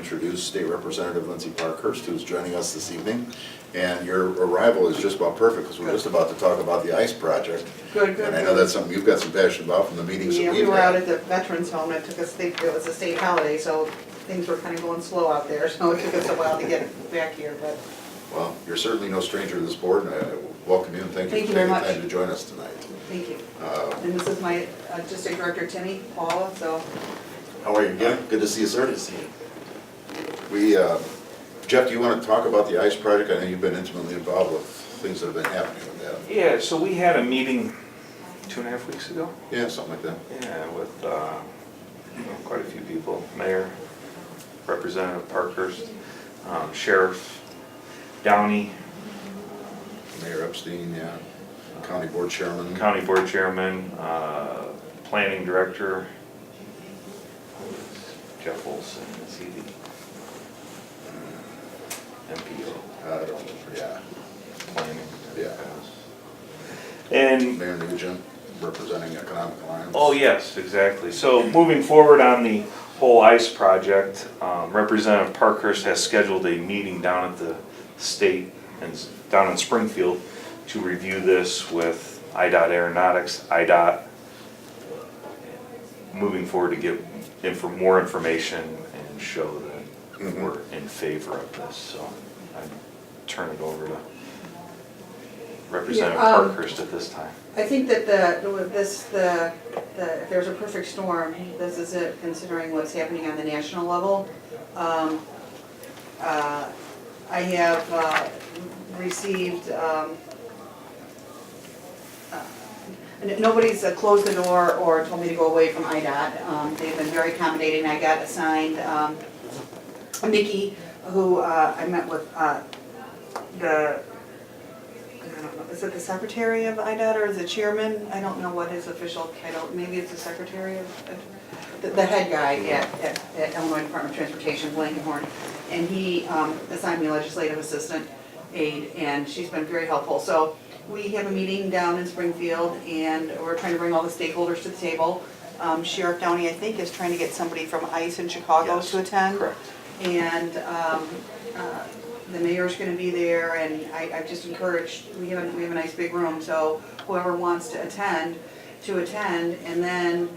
Introduce State Representative Lindsay Parkhurst, who's joining us this evening. And your arrival is just about perfect because we're just about to talk about the ICE project. Good. And I know that's something you've got some passion about from the meetings that Yeah, we've we were had. out at the Veterans Home, it was a state holiday, so things were kind of going slow out there, so it took us a while to get back here, but Well, you're certainly no stranger to this board, and I welcome you and thank you Thank for you very taking much. time to join us tonight. thank you. And this is my District Director, Timmy Paula, so How are you? Good to see you, sir. Good to see you. We, Jeff, do you want to talk about the ICE project? I know you've been intimately involved with things that have been happening with that. Yeah, so we had a meeting 2.5 weeks ago. Yeah, something like that. Yeah, with quite a few people, Mayor, Representative Parkhurst, Sheriff Downey, Mayor Epstein, yeah, County Board Chairman. County Board Chairman, Planning Director, Jeff Olson, CD, MPO, I don't, yeah, Planning. yeah. And Mayor Nugent, representing Economic Alliance. oh, yes, exactly. So moving forward on the whole ICE project, Representative Parkhurst has scheduled a meeting down at the state and down in Springfield to review this with IDOT Aeronautics, IDOT, moving forward to get more information and show that we're in favor of this. So I turn it over to Representative Parkhurst at this time. I think that if there's a perfect storm, this is it, considering what's happening on the national level. I have received, nobody's closed the door or told me to go away from IDOT. They've been very accommodating. I got assigned Nikki, who I met with I don't know, is it the secretary of IDOT or is it chairman? I don't know what his official title, maybe it's the secretary of, the head guy at Illinois Department of Transportation, Blankenhorn. And he assigned me a legislative assistant aide, and she's been very helpful. So we have a meeting down in Springfield, and we're trying to bring all the stakeholders to the table. Sheriff Downey, I think, is trying to get somebody from ICE in Chicago Yes, to attend. correct. And the mayor's gonna be there, and I just encouraged, we have a nice big room, so whoever wants to attend, and then,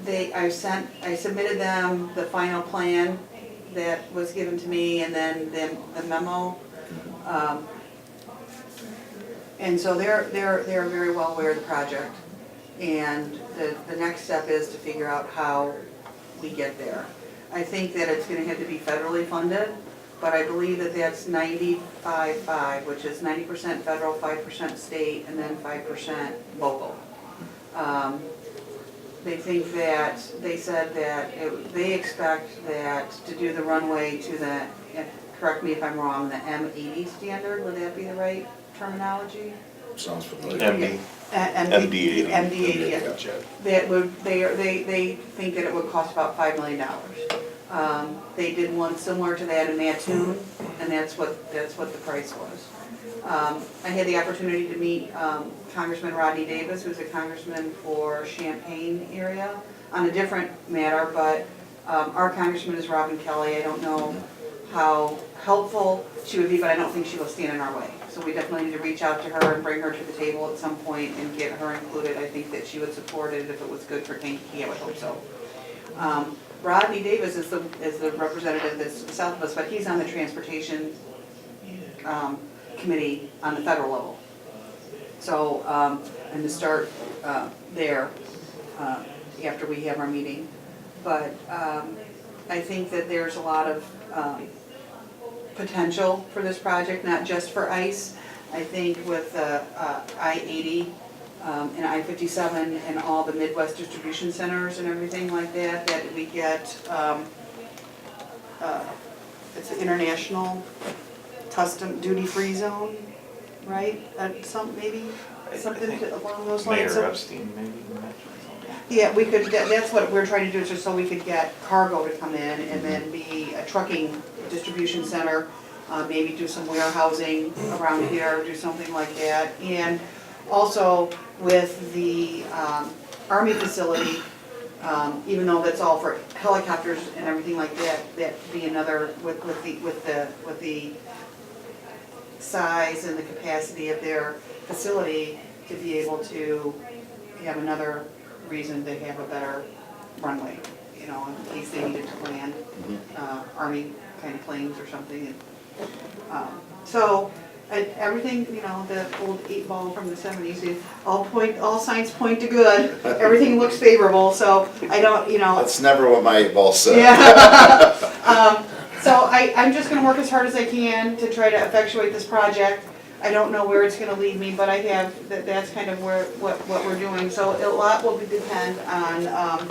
I submitted them the final plan that was given to me, and then the memo. And so they're very well aware of the project, and the next step is to figure out how we get there. I think that it's gonna have to be federally funded, but I believe that that's 95-5, which is 90% federal, 5% state, and then 5% local. They think that, they said that they expect that to do the runway to the, correct me if I'm wrong, the M80 standard, would that be the right terminology? Sounds familiar. MD. MD80. MD80, yeah. gotcha. That would, they think that it would cost about $5 million. They did one similar to that in Mattoon, and that's what the price was. I had the opportunity to meet Congressman Rodney Davis, who's a congressman for Champaign area, on a different matter, but our congressman is Robin Kelly. I don't know how helpful she would be, but I don't think she will stand in our way. So we definitely need to reach out to her and bring her to the table at some point and get her included. I think that she would support it if it was good for Kankakee. I would hope so. Rodney Davis is the representative that's south of us, but he's on the transportation committee on the federal level. So, and to start there after we have our meeting. But I think that there's a lot of potential for this project, not just for ICE. I think with I-80 and I-57 and all the Midwest distribution centers and everything like that, that we get, it's an international custom duty-free zone, right? Maybe something along those lines. Mayor Epstein, maybe you mentioned something. Yeah, we could, that's what we're trying to do, is just so we could get cargo to come in and then be a trucking distribution center, maybe do some warehousing around here, do something like that. And also with the Army facility, Even though that's all for helicopters and everything like that, that'd be another, with the size and the capacity of their facility, to be able to have another reason to have a better runway, you know, in case they needed to land, Army kind of planes or something. So, everything, you know, the old 8-ball from the 70s, all signs point to good, everything looks favorable, so I don't, you know. That's never what my 8-ball said. Yeah. So I'm just gonna work as hard as I can to try to effectuate this project. I don't know where it's gonna lead me, but I have, that's kind of what we're doing. So a lot will depend on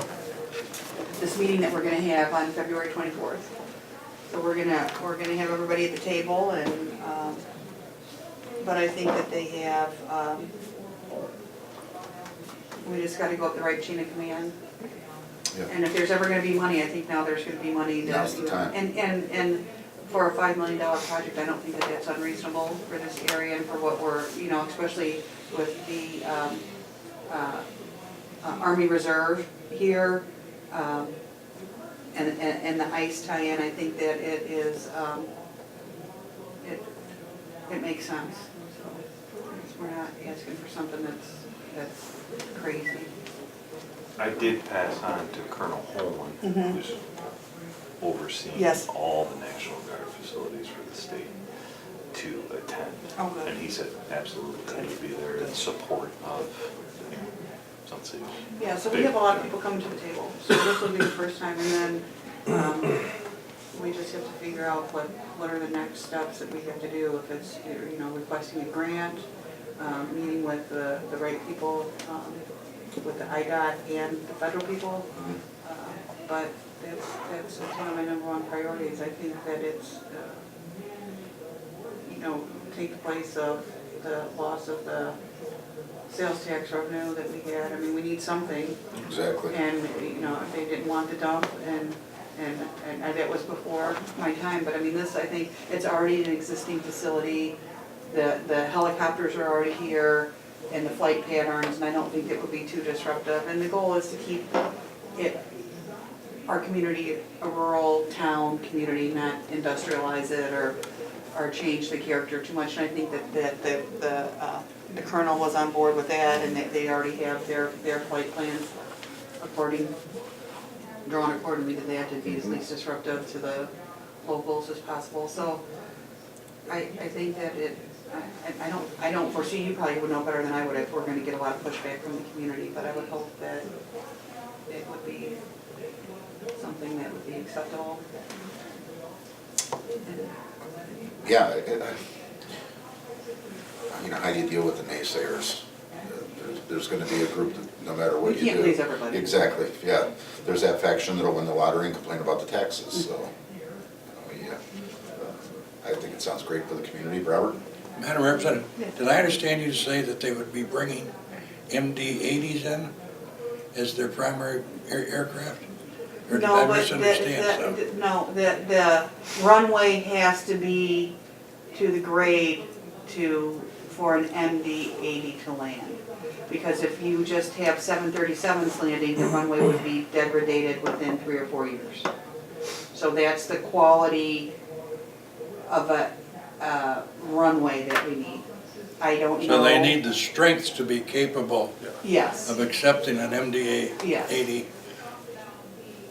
this meeting that we're gonna have on February 24th. So we're gonna have everybody at the table, and but I think that they have, we just gotta go up the right chain of command. Yep. And if there's ever gonna be money, I think now there's gonna be money. Now's the time. And for a $5 million project, I don't think that that's unreasonable for this area and for what we're, you know, especially with the Army Reserve here, and the ICE tie-in. I think that it is, it makes sense. So we're not asking for something that's crazy. I did pass on to Colonel Holman, who's overseeing Yes. all the National Guard facilities for the state, to attend. Oh, good. And he said absolutely that he would be there in support of, you know, something. Yeah, so we have a lot of people coming to the table, so this will be the first time, and then we just have to figure out what are the next steps that we have to do, if it's, you know, requesting a grant, meeting with the right people, with the IDOT and the federal people, but that's one of my #1 priorities. I think that it's, you know, take the place of the loss of the sales tax revenue that we had. I mean, we need something. Exactly. And, you know, if they didn't want to dump, and that was before my time, but I mean, this, I think, it's already an existing facility. The helicopters are already here, and the flight patterns, and I don't think it would be too disruptive. And the goal is to keep it, our community, a rural town community, not industrialize it or change the character too much. And I think that the colonel was on board with that, and that they already have their flight plans drawn accordingly to that, to be as least disruptive to the locals as possible. So I think that I don't foresee, you probably would know better than I would if we're going to get a lot of pushback from the community, but I would hope that it would be something that would be acceptable. Yeah, you know, how do you deal with the naysayers? There's gonna be a group that, no matter what you do. We can't please everybody. Exactly, yeah. There's that faction that'll win the lottery and complain about the taxes, so, you know, yeah. I think it sounds great for the community. Robert? Madam Representative, did I understand you to say that they would be bringing MD-80s in as their primary aircraft? Or did I misunderstand something? No, the runway has to be to the grade for an MD-80 to land. Because if you just have 737s landing, the runway would be degraded within 3 or 4 years. So that's the quality of a runway that we need. I don't know. So they need the strength to be capable Yes. of accepting an MD-80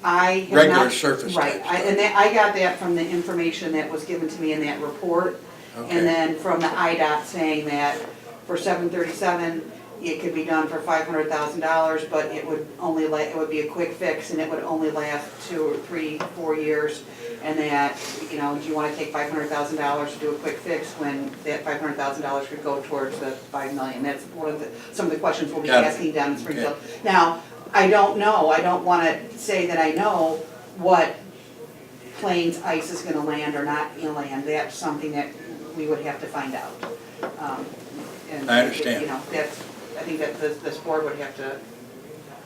I have regular not- surface Right, type I got that from the information that was given to me in that report. Okay. And then from the IDOT saying that for 737, it could be done for $500,000, but it would only it would be a quick fix, and it would only last 2 or 3, 4 years. And that, you know, do you want to take $500,000 to do a quick fix when that $500,000 could go towards the $5 million? That's one of some of the questions we'll be asking down in Springfield. Okay. Now, I don't know. I don't want to say that I know what planes ICE is going to land or not land. That's something that we would have to find out. And, I understand. You know, I think that this board would have to.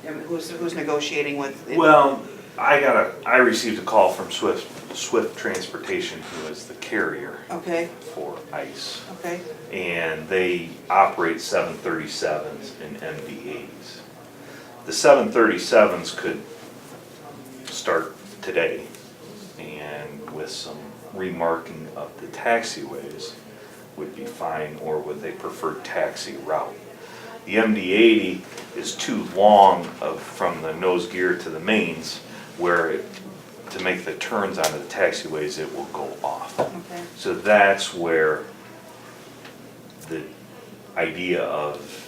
I mean, who's negotiating with? Well, I received a call from Swift Transportation, who is the carrier Okay. for ICE. Okay. And they operate 737s and MD-80s. The 737s could start today, and with some remarking of the taxiways would be fine, or with a preferred taxi route. The MD-80 is too long from the nose gear to the mains, where to make the turns onto the taxiways, it will go off. Okay. So that's where the idea of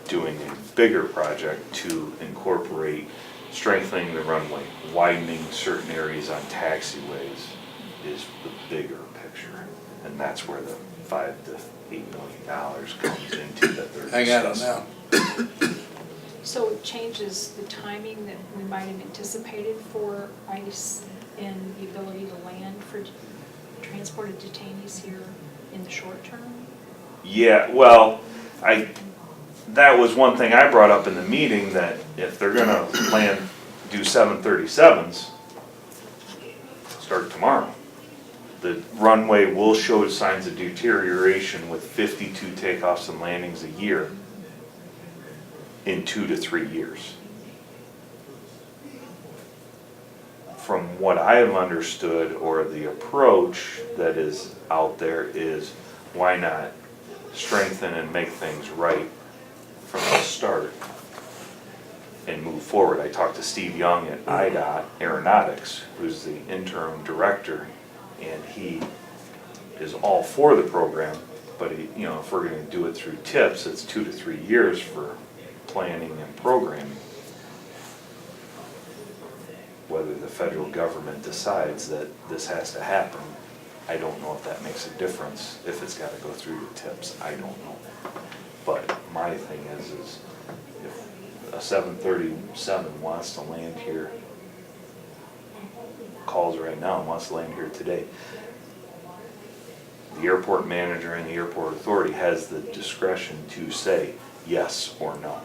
doing a bigger project to incorporate strengthening the runway, widening certain areas on taxiways is the bigger picture. And that's where the $5 to $8 million comes into that they're I got it discussing. now. So it changes the timing that we might have anticipated for ICE and the ability to land for transported detainees here in the short term? Yeah, well, that was one thing I brought up in the meeting, that if they're gonna do 737s, start tomorrow. The runway will show signs of deterioration with 52 takeoffs and landings a year in 2 to 3 years. From what I have understood, or the approach that is out there, is why not strengthen and make things right from the start and move forward. I talked to Steve Young at IDOT Aeronautics, who's the interim director, and he is all for the program, but he, if we're gonna do it through TIPS, it's 2 to 3 years for planning and programming. Whether the federal government decides that this has to happen, I don't know if that makes a difference, if it's gotta go through the TIPS, I don't know. But my thing is if a 737 wants to land here, calls right now and wants to land here today, the airport manager and the airport authority has the discretion to say yes or no.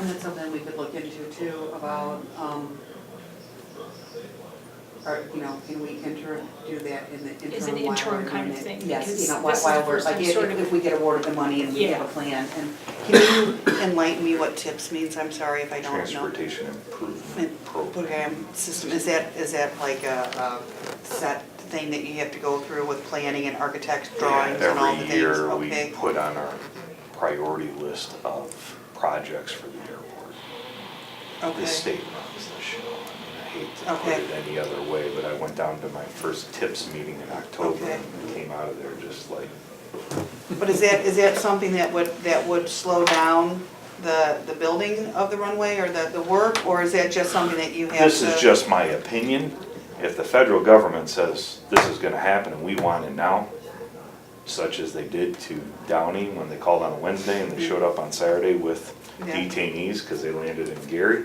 And that's something we could look into too, about, or, can we do that in the interim? Is an while interim we're kind doing of it? thing, Yes, because while this is the we're, first like, time sort of- if we get awarded the money and we have a Yeah. plan. And can you enlighten me what TIPS means? I'm sorry if I don't know. Transportation Improvement Program. Program system, is that like a set thing that you have to go through with planning and architects drawings and all the things? Every year we Okay. put on our priority list of projects for the airport. Okay. The state runs the show. I hate to put Okay. it any other way, but I went down to my first TIPS meeting in October Okay. and came out of there just like, But is that something that would slow down the building of the runway or the work, or is that just something that you have to? this is just my opinion. If the federal government says this is gonna happen and we want it now, such as they did to Downey when they called on a Wednesday and they showed up on Saturday with Yeah. detainees because they landed in Gary,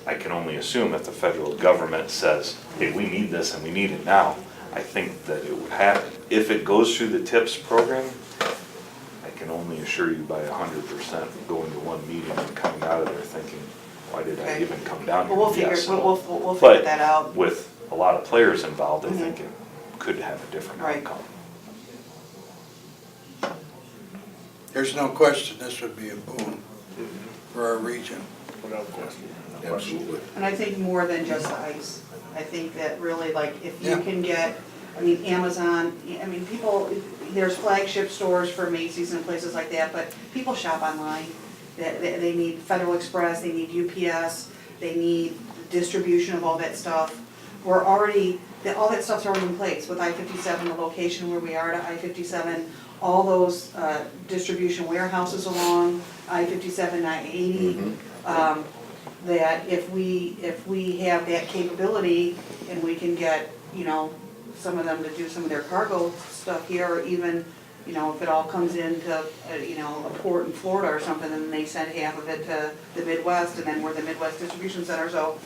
I can only assume if the federal government says, hey, we need this and we need it now, I think that it would happen. If it goes through the TIPS program, I can only assure you by 100% going to one meeting and coming out of there thinking, why did I Okay. even come down here? Well, we'll figure, Yes, we'll figure but that out. with a lot of players involved, I think it could have a different Right. outcome. There's no question this would be a boon for our region. Without question. Absolutely. And I think more than just the ice. I think that really, like, if you Yeah. can get, Amazon, people, there's flagship stores for Macy's and places like that, but people shop online. They need Federal Express, they need UPS, they need distribution of all that stuff. All that stuff's already in place with I-57, the location where we are at I-57, all those distribution warehouses along I-57, I-80. That if we have that capability and we can get, some of them to do some of their cargo stuff here, or even, if it all comes into, a port in Florida or something, then they send half of it to the Midwest, and then we're the Midwest distribution center, so,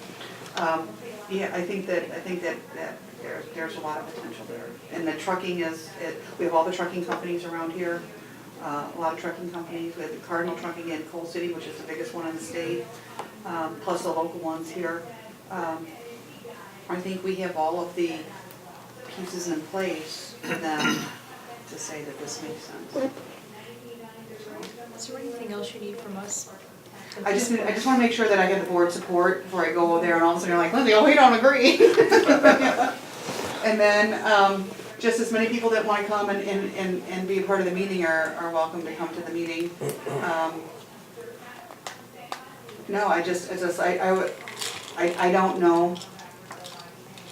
yeah, I think that there's a lot of potential there. And the trucking we have all the trucking companies around here, a lot of trucking companies. We have the Cardinal Trucking in Coal City, which is the biggest one in the state, plus the local ones here. I think we have all of the pieces in place for them to say that this makes sense. Is there anything else you need from us? I just wanna make sure that I get the board support before I go there and all of a sudden you're like, Lindsay, oh, we don't agree. And then, just as many people that wanna come and be a part of the meeting are welcome to come to the meeting. No, I don't know,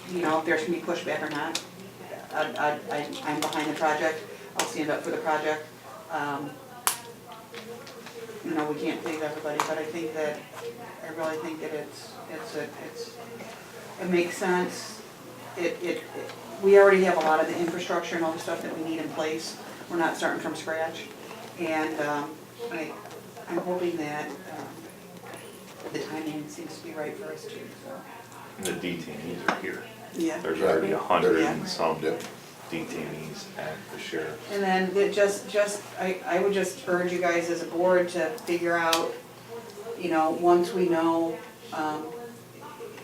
if there's gonna be pushback or not. I'm behind the project, I'll stand up for the project. We can't please everybody, but I really think that it makes sense. We already have a lot of the infrastructure and all the stuff that we need in place. We're not starting from scratch. And I'm hoping that the timing seems to be right for us too, so. The detainees are here. Yeah. There's already 100 Yeah. and some detainees at the sheriff. And then I would just urge you guys as a board to figure out, once we know,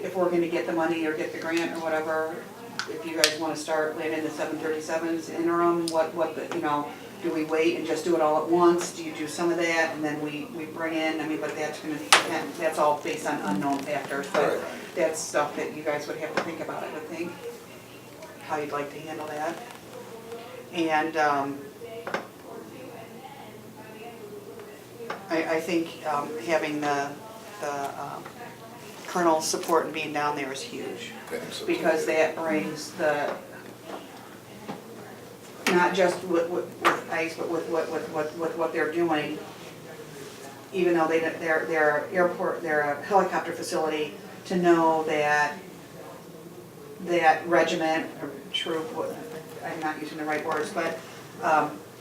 if we're gonna get the money or get the grant or whatever, if you guys wanna start landing the 737s interim, do we wait and just do it all at once? Do you do some of that and then we bring in, but that's all based on unknown factors, but that's stuff that you guys would have to think about, I would think, how you'd like to handle that. And I think having the colonel's support and being down there is huge. Because that brings not just with ICE, but with what they're doing. Even though they're a helicopter facility, to know that regiment or troop, I'm not using the right words, but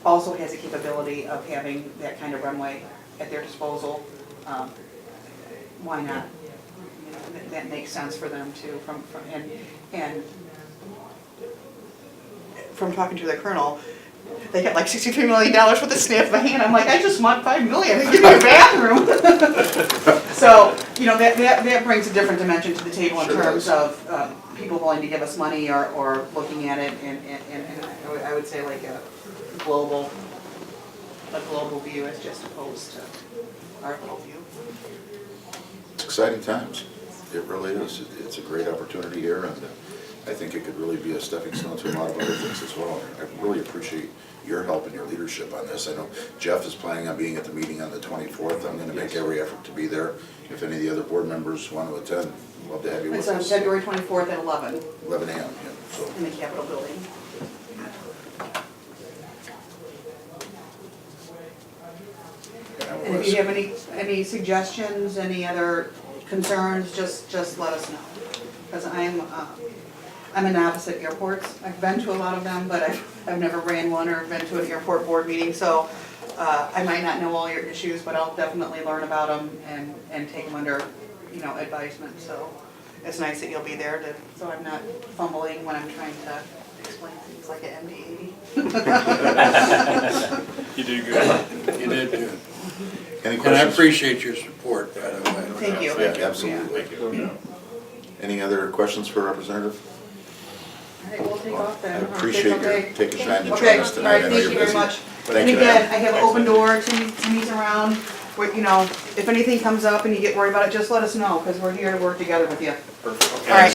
also has the capability of having that kind of runway at their disposal. Why not? That makes sense for them too. And from talking to the colonel, they got like $63 million with a snap of a hand. I'm like, I just want $5 million to give me a bathroom. So, that brings a different dimension to the table in terms of people willing to give us money or looking at it and I would say like a global view as just opposed to our little view. It's exciting times. It really is. It's a great opportunity here, and I think it could really be a stepping stone to a lot of other things as well. I really appreciate your help and your leadership on this. I know Jeff is planning on being at the meeting on the 24th. I'm going to make every effort to be there. If any of the other board members want to attend, love to have you with It's us. on February 24th at 11 11 a.m. Yeah, so. in the Capitol building. And if you have any suggestions, any other concerns, just let us know. Because I'm a novice at airports. I've been to a lot of them, but I've never ran one or been to an airport board meeting. So I might not know all your issues, but I'll definitely learn about them and take them under, advisement. So it's nice that you'll be there so I'm not fumbling when I'm trying to explain things like an MD-80. You did good. You did good. Any And I questions? appreciate your support, by the way. Thank you. Yeah, absolutely. Any other questions for Representative? All right, we'll take off then. I appreciate your taking time to join Okay, us all tonight. right, I know thank you're you very busy. much. Thank And you. again, I have an open door to meet around, where, if anything comes up and you get worried about it, just let us know, because we're here to work together with you. Perfect. All right.